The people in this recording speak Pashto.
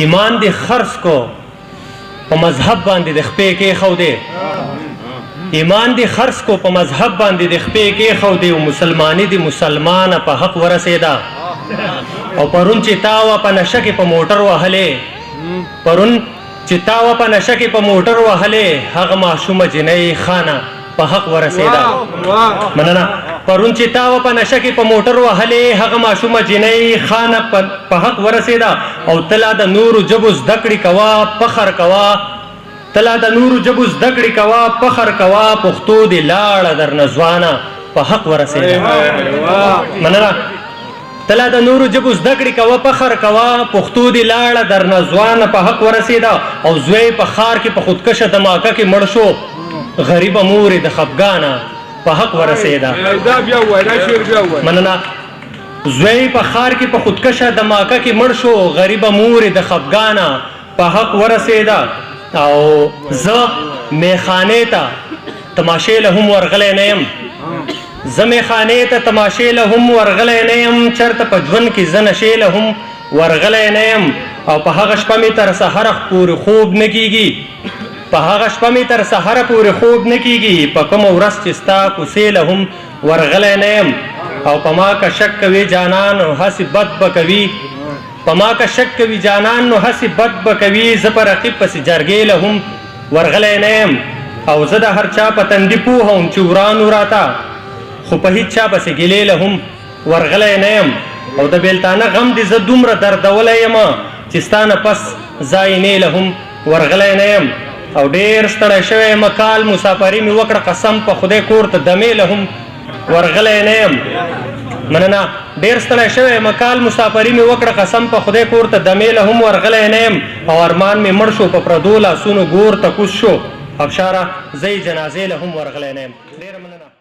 ایمان دې خرڅ کو په مذهب باندې د خپې کېښودې ایمان دې خرڅ کو په مذهب باندې د خپې کېښودې او مسلماني دې مسلمانه په حق ورسېده او پرون چې تا وه په نشه کې په موټر وهلې پرون چې تا وه په نشه کې په موټر وهلې هغه ماشومه جنۍ خانه په حق ورسېده مننه پرون چې تا وه په نشه کې په موټر وهلې هغه ماشومه جنۍ خانه په حق ورسېده او تلا د نورو ژبو زده کړې کوه فخر کوه تلا د نورو ژبو زده کړې کوه فخر کوه پښتو دې لاړه درنه ځوانه په حق ورسېده مننه تلا د نورو ژبو زده کړې کوه فخر کوه پښتو دې لاړه درنه ځوانه په حق ورسېده او زوی په ښار کې په خودکشه دماکه کې مړ شو غریبه مور د خفګانه په حق ورسېده مننه زوی په ښار کې په خودکشه دماکه کې مړ شو غریبه مور د خفګانه په حق ورسېده او زه میخانې ته تماشې له هم ورغلی نه یم زه میخانې ته تماشې له هم ورغلی نه یم چېرته په ژوند کې زه نشې له هم ورغلی نه یم او په هغه شپه مې تر سهره پورې خوب نه کېږي په هغه شپه مې تر سهره پورې خوب نه کېږي په کومه ورځ چې ستا کوڅې له هم ورغلی نه یم او په ما که شک کوي جانان نو هسې بد به کوي په ما که شک کوي جانان نو هسې بد به کوي زه په رقیب پسې جرګې له هم ورغلی نه یم او زه د هر چا په تندي پوهوم چې ورانو راته خو په هیڅ چا پسې ګیلې له هم ورغلی نه یم او د بېلتانه غم دې زه دومره دردولی یم چې ستا نه پس ځای له هم ورغلی نه یم او ډېر ستړی شوی یم کال مسافري مې وکړه قسم په خدای کور ته دمې له هم ورغلی نه یم مننه ډېر ستړی شوی یم کال مسافري مې وکړه قسم په خدای کور ته دمې له هم ورغلی نه یم او ارمان مې مړ شو په پردو لاسونو ګور ته کوز شو ابشاره زه یې جنازې له هم ورغلی نه یم ډېره مننه